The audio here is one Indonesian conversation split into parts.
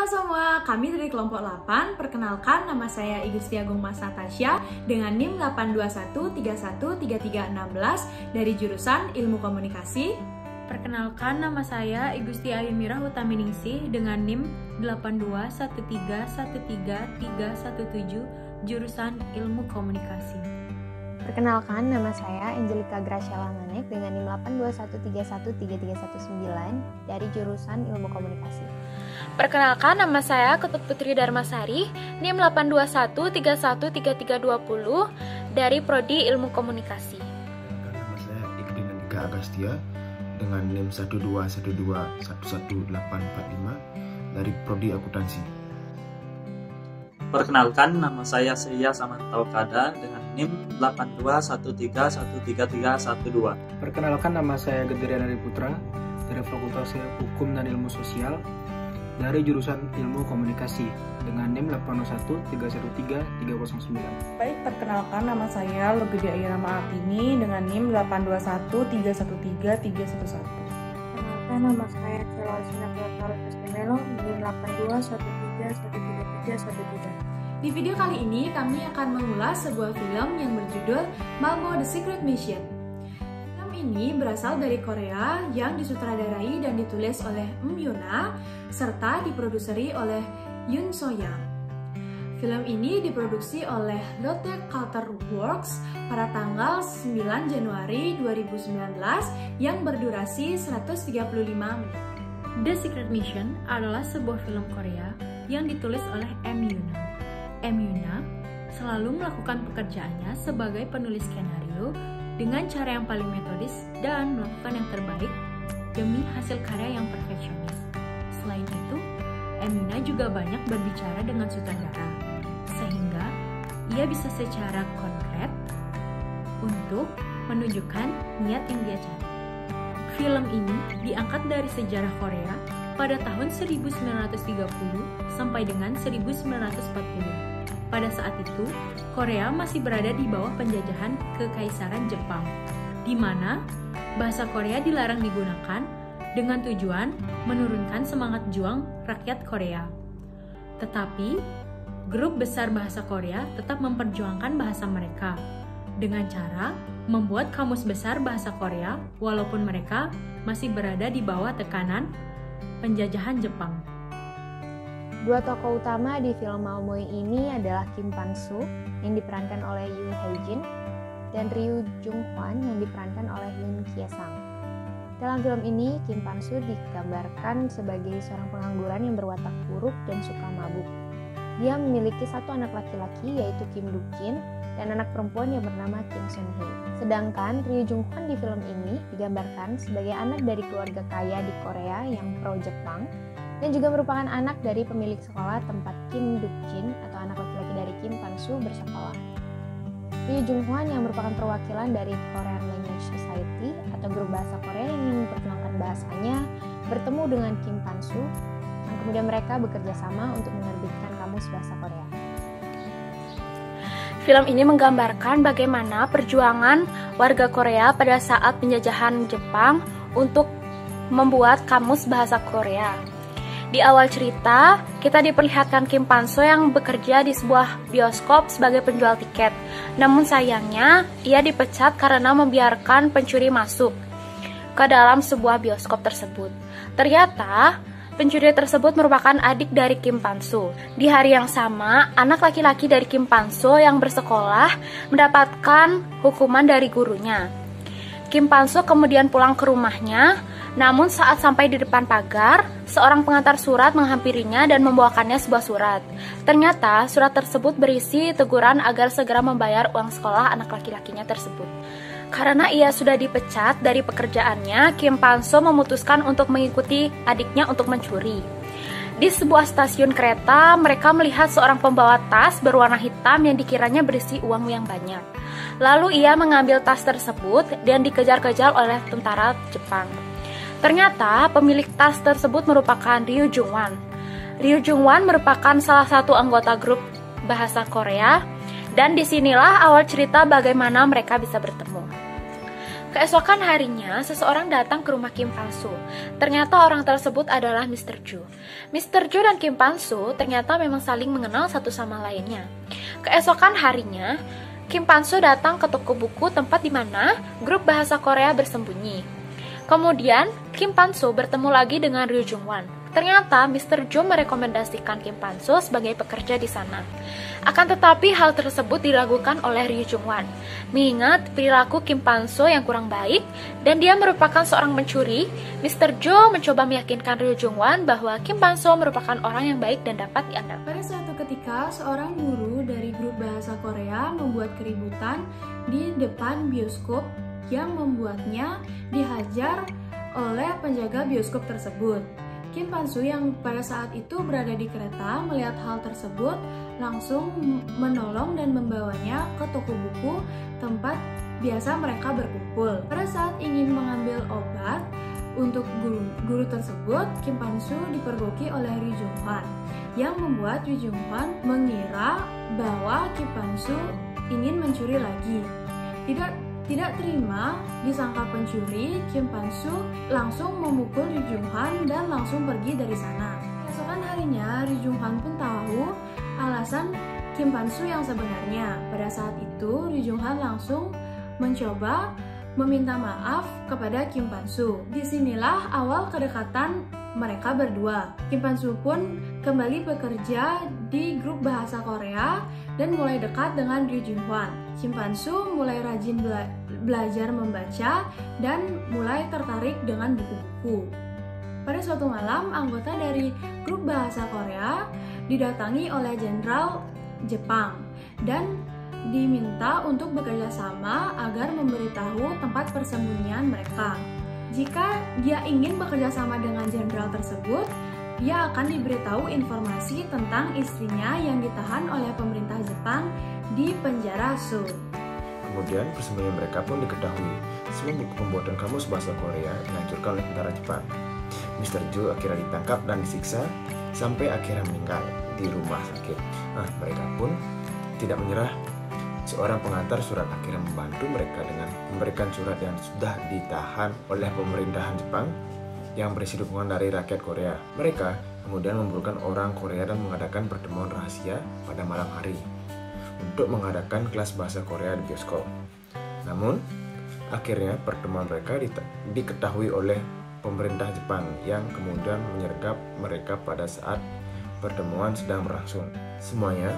Halo semua, kami dari kelompok 8. Perkenalkan, nama saya Igusti Agung Mas Natasha dengan NIM 821313316 dari jurusan Ilmu Komunikasi. Perkenalkan, nama saya Igusti Ayumirah Utaminingsih dengan NIM 821313317 jurusan Ilmu Komunikasi. Perkenalkan, nama saya Angelika Graciela Manek dengan NIM 821313319 dari jurusan Ilmu Komunikasi. Perkenalkan, nama saya Ketut Putri Darmasari, NIM 821313320 dari Prodi Ilmu Komunikasi. Nama saya Ikdin Andika Agastya dengan NIM 121211845 dari Prodi Akuntansi. Perkenalkan, nama saya Seya Samantaukada dengan NIM 821313312. Perkenalkan, nama saya Gederian Ari Putra dari Fakultas Hukum dan Ilmu Sosial dari jurusan Ilmu Komunikasi dengan NIM 8131339. Baik, perkenalkan, nama saya Logedia Irama Artini dengan NIM 821313311. Perkenalkan, nama saya Celo Alsina Clotaurus Estemelo NIM 82131331313. Di video kali ini kami akan mengulas sebuah film yang berjudul Malmo The Secret Mission. Film ini berasal dari Korea yang disutradarai dan ditulis oleh Yuna serta diproduseri oleh Yoon So Young. Film ini diproduksi oleh Lotte Culture Works pada tanggal 9 Januari 2019 yang berdurasi 135 menit. The Secret Mission adalah sebuah film Korea yang ditulis oleh Yuna. Yuna selalu melakukan pekerjaannya sebagai penulis skenario dengan cara yang paling metodis dan melakukan yang terbaik demi hasil karya yang perfeksionis. Selain itu, Yuna juga banyak berbicara dengan sutradara, sehingga ia bisa secara konkret untuk menunjukkan niat yang dia cari. Film ini diangkat dari sejarah Korea pada tahun 1930 sampai dengan 1940. Pada saat itu, Korea masih berada di bawah penjajahan Kekaisaran Jepang, di mana bahasa Korea dilarang digunakan dengan tujuan menurunkan semangat juang rakyat Korea. Tetapi, grup besar bahasa Korea tetap memperjuangkan bahasa mereka dengan cara membuat kamus besar bahasa Korea walaupun mereka masih berada di bawah tekanan penjajahan Jepang. Dua tokoh utama di film Malmo ini adalah Kim Pan-soo yang diperankan oleh Yoo Hae-jin dan Ryu Jung-hwan yang diperankan oleh Lim Kye-sang. Dalam film ini, Kim Pan-soo digambarkan sebagai seorang pengangguran yang berwatak buruk dan suka mabuk. Dia memiliki satu anak laki-laki yaitu Kim Duk-jin dan anak perempuan yang bernama Kim Sun-hee. Sedangkan Ryu Jung-hwan di film ini digambarkan sebagai anak dari keluarga kaya di Korea yang pro-Jepang dan juga merupakan anak dari pemilik sekolah tempat Kim Duk-jin atau anak laki-laki dari Kim Pan-soo bersekolah. Ryu Jung-hwan yang merupakan perwakilan dari Korean Language Society atau grup bahasa Korea yang ingin memperjuangkan bahasanya bertemu dengan Kim Pan-soo yang kemudian mereka bekerja sama untuk menerbitkan kamus bahasa Korea. Film ini menggambarkan bagaimana perjuangan warga Korea pada saat penjajahan Jepang untuk membuat kamus bahasa Korea. Di awal cerita, kita diperlihatkan Kim Pan-soo yang bekerja di sebuah bioskop sebagai penjual tiket. Namun sayangnya, ia dipecat karena membiarkan pencuri masuk ke dalam sebuah bioskop tersebut. Ternyata, pencuri tersebut merupakan adik dari Kim Pan-soo. Di hari yang sama, anak laki-laki dari Kim Pan-soo yang bersekolah mendapatkan hukuman dari gurunya. Kim Pan-soo kemudian pulang ke rumahnya. Namun saat sampai di depan pagar, seorang pengantar surat menghampirinya dan membawakannya sebuah surat. Ternyata surat tersebut berisi teguran agar segera membayar uang sekolah anak laki-lakinya tersebut. Karena ia sudah dipecat dari pekerjaannya, Kim Pan-soo memutuskan untuk mengikuti adiknya untuk mencuri. Di sebuah stasiun kereta, mereka melihat seorang pembawa tas berwarna hitam yang dikiranya berisi uang yang banyak. Lalu ia mengambil tas tersebut dan dikejar-kejar oleh tentara Jepang. Ternyata pemilik tas tersebut merupakan Ryu Jung-hwan. Ryu Jung-hwan merupakan salah satu anggota grup bahasa Korea dan disinilah awal cerita bagaimana mereka bisa bertemu. Keesokan harinya, seseorang datang ke rumah Kim Pan-soo. Ternyata orang tersebut adalah Mr. Jo. Mr. Jo dan Kim Pan-soo ternyata memang saling mengenal satu sama lainnya. Keesokan harinya, Kim Pan-soo datang ke toko buku tempat di mana grup bahasa Korea bersembunyi. Kemudian, Kim Pan-soo bertemu lagi dengan Ryu Jung-hwan. Ternyata Mr. Jo merekomendasikan Kim Pan-soo sebagai pekerja di sana. Akan tetapi hal tersebut diragukan oleh Ryu Jung-hwan, mengingat perilaku Kim Pan-soo yang kurang baik dan dia merupakan seorang pencuri. Mr. Jo mencoba meyakinkan Ryu Jung-hwan bahwa Kim Pan-soo merupakan orang yang baik dan dapat diandalkan. Pada suatu ketika, seorang guru dari grup bahasa Korea membuat keributan di depan bioskop yang membuatnya dihajar oleh penjaga bioskop tersebut. Kim Pan-soo yang pada saat itu berada di kereta melihat hal tersebut langsung menolong dan membawanya ke toko buku tempat biasa mereka berkumpul. Pada saat ingin mengambil obat untuk guru tersebut, Kim Pan-soo dipergoki oleh Ryu Jung-hwan yang membuat Ryu Jung-hwan mengira bahwa Kim Pan-soo ingin mencuri lagi. Tidak terima disangka pencuri, Kim Pan-soo langsung memukul Ryu Jung-hwan dan langsung pergi dari sana. Keesokan harinya, Ryu Jung-hwan pun tahu alasan Kim Pan-soo yang sebenarnya. Pada saat itu, Ryu Jung-hwan langsung mencoba meminta maaf kepada Kim Pan-soo. Disinilah awal kedekatan mereka berdua. Kim Pan-soo pun kembali bekerja di grup bahasa Korea dan mulai dekat dengan Ryu Jung-hwan. Kim Pan-soo mulai rajin belajar membaca dan mulai tertarik dengan buku-buku. Pada suatu malam, anggota dari grup bahasa Korea didatangi oleh jenderal Jepang dan diminta untuk bekerja sama agar memberitahu tempat persembunyian mereka. Jika dia ingin bekerja sama dengan jenderal tersebut, dia akan diberitahu informasi tentang istrinya yang ditahan oleh pemerintah Jepang di penjara Seoul. Kemudian persembunyian mereka pun diketahui. Semua buku pembuatan kamus bahasa Korea dihancurkan oleh tentara Jepang. Mr. Jo akhirnya ditangkap dan disiksa sampai akhirnya meninggal di rumah sakit. Mereka pun tidak menyerah. Seorang pengantar surat akhirnya membantu mereka dengan memberikan surat yang sudah ditahan oleh pemerintahan Jepang yang berisi dukungan dari rakyat Korea. Mereka kemudian mengumpulkan orang Korea dan mengadakan pertemuan rahasia pada malam hari untuk mengadakan kelas bahasa Korea di bioskop. Namun, akhirnya pertemuan mereka diketahui oleh pemerintah Jepang yang kemudian menyergap mereka pada saat pertemuan sedang berlangsung. Semuanya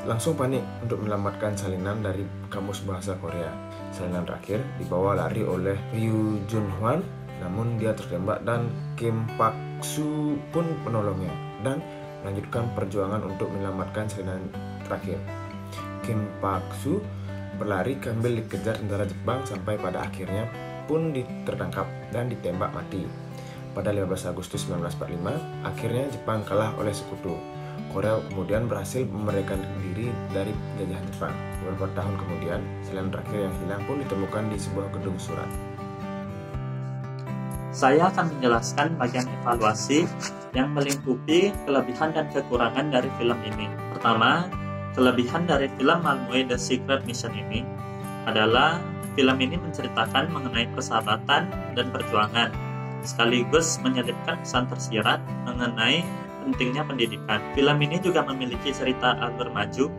langsung panik untuk menyelamatkan salinan dari kamus bahasa Korea. Salinan terakhir dibawa lari oleh Ryu Jung-hwan, namun dia tertembak dan Kim Pak-soo pun menolongnya dan melanjutkan perjuangan untuk menyelamatkan salinan terakhir. Kim Pak-soo berlari sambil dikejar tentara Jepang sampai pada akhirnya pun tertangkap dan ditembak mati. Pada 15 Agustus 1945, akhirnya Jepang kalah oleh sekutu. Korea kemudian berhasil memerdekakan diri dari penjajahan Jepang. Beberapa tahun kemudian, salinan terakhir yang hilang pun ditemukan di sebuah gedung surat. Saya akan menjelaskan bagian evaluasi yang melingkupi kelebihan dan kekurangan dari film ini. Pertama, kelebihan dari film Malmö The Secret Mission ini adalah film ini menceritakan mengenai persahabatan dan perjuangan, sekaligus menyelipkan pesan tersirat mengenai pentingnya pendidikan. Film ini juga memiliki cerita alur maju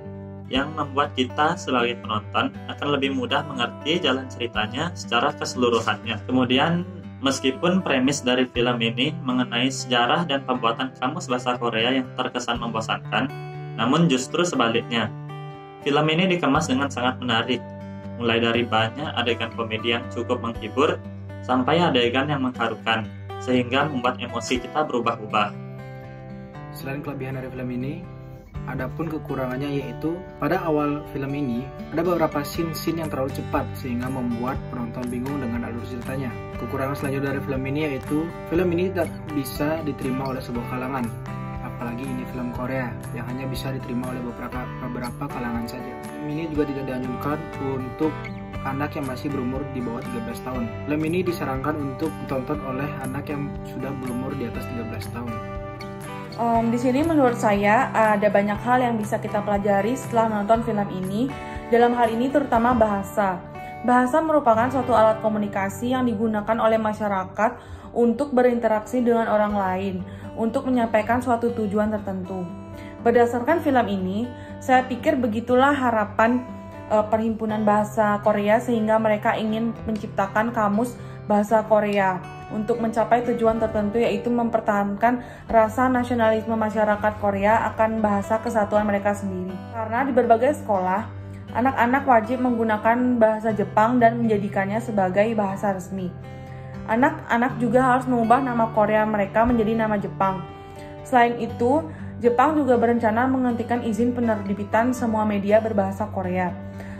yang membuat kita sebagai penonton akan lebih mudah mengerti jalan ceritanya secara keseluruhannya. Kemudian, meskipun premis dari film ini mengenai sejarah dan pembuatan kamus bahasa Korea yang terkesan membosankan, namun justru sebaliknya. Film ini dikemas dengan sangat menarik, mulai dari banyak adegan komedi yang cukup menghibur, sampai adegan yang mengharukan, sehingga membuat emosi kita berubah-ubah. Selain kelebihan dari film ini, adapun kekurangannya yaitu pada awal film ini ada beberapa scene yang terlalu cepat sehingga membuat penonton bingung dengan alur ceritanya. Kekurangan selanjutnya dari film ini yaitu film ini tidak bisa diterima oleh sebuah kalangan, apalagi ini film Korea yang hanya bisa diterima oleh beberapa kalangan saja. Film ini juga tidak dianjurkan untuk anak yang masih berumur di bawah 13 tahun. Film ini disarankan untuk ditonton oleh anak yang sudah berumur di atas 13 tahun. Di sini menurut saya ada banyak hal yang bisa kita pelajari setelah menonton film ini. Dalam hal ini terutama bahasa. Bahasa merupakan suatu alat komunikasi yang digunakan oleh masyarakat untuk berinteraksi dengan orang lain, untuk menyampaikan suatu tujuan tertentu. Berdasarkan film ini, saya pikir begitulah harapan Perhimpunan Bahasa Korea sehingga mereka ingin menciptakan kamus bahasa Korea untuk mencapai tujuan tertentu, yaitu mempertahankan rasa nasionalisme masyarakat Korea akan bahasa kesatuan mereka sendiri. Karena di berbagai sekolah, anak-anak wajib menggunakan bahasa Jepang dan menjadikannya sebagai bahasa resmi. Anak-anak juga harus mengubah nama Korea mereka menjadi nama Jepang. Selain itu, Jepang juga berencana menghentikan izin penerbitan semua media berbahasa Korea.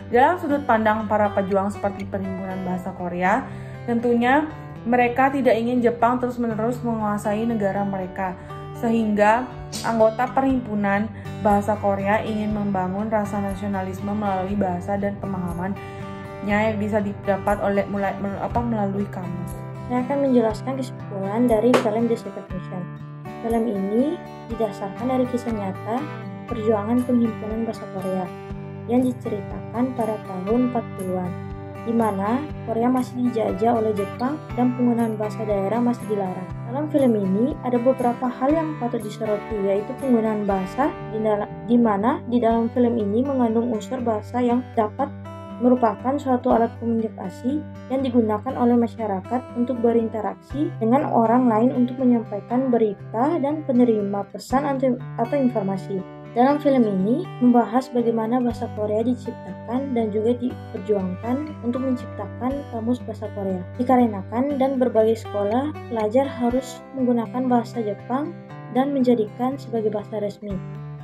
Dalam sudut pandang para pejuang seperti Perhimpunan Bahasa Korea, tentunya mereka tidak ingin Jepang terus-menerus menguasai negara mereka, sehingga anggota Perhimpunan Bahasa Korea ingin membangun rasa nasionalisme melalui bahasa dan pemahamannya yang bisa didapat melalui kamus. Saya akan menjelaskan kesimpulan dari film The Secret Mission. Film ini didasarkan dari kisah nyata perjuangan Perhimpunan Bahasa Korea yang diceritakan pada tahun 40-an, di mana Korea masih dijajah oleh Jepang dan penggunaan bahasa daerah masih dilarang. Dalam film ini ada beberapa hal yang patut disoroti, yaitu penggunaan bahasa di mana di dalam film ini mengandung unsur bahasa yang dapat merupakan suatu alat komunikasi yang digunakan oleh masyarakat untuk berinteraksi dengan orang lain untuk menyampaikan berita dan penerima pesan atau informasi. Dalam film ini membahas bagaimana bahasa Korea diciptakan dan juga diperjuangkan untuk menciptakan kamus bahasa Korea. Dikarenakan dan berbagai sekolah pelajar harus menggunakan bahasa Jepang dan menjadikan sebagai bahasa resmi.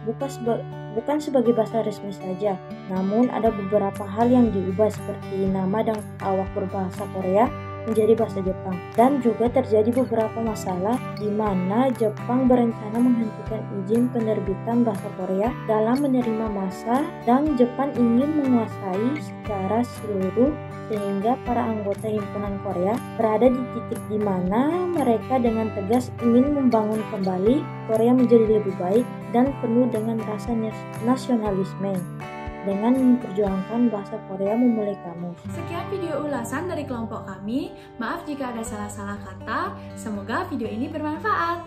Bukan sebagai bahasa resmi saja, namun ada beberapa hal yang diubah seperti nama dan awak berbahasa Korea menjadi bahasa Jepang. Dan juga terjadi beberapa masalah di mana Jepang berencana menghentikan izin penerbitan bahasa Korea dalam menerima massa dan Jepang ingin menguasai secara seluruh sehingga para anggota himpunan Korea berada di titik di mana mereka dengan tegas ingin membangun kembali Korea menjadi lebih baik dan penuh dengan rasa nasionalisme dengan memperjuangkan bahasa Korea memulai kamus. Sekian video ulasan dari kelompok kami. Maaf jika ada salah-salah kata. Semoga video ini bermanfaat.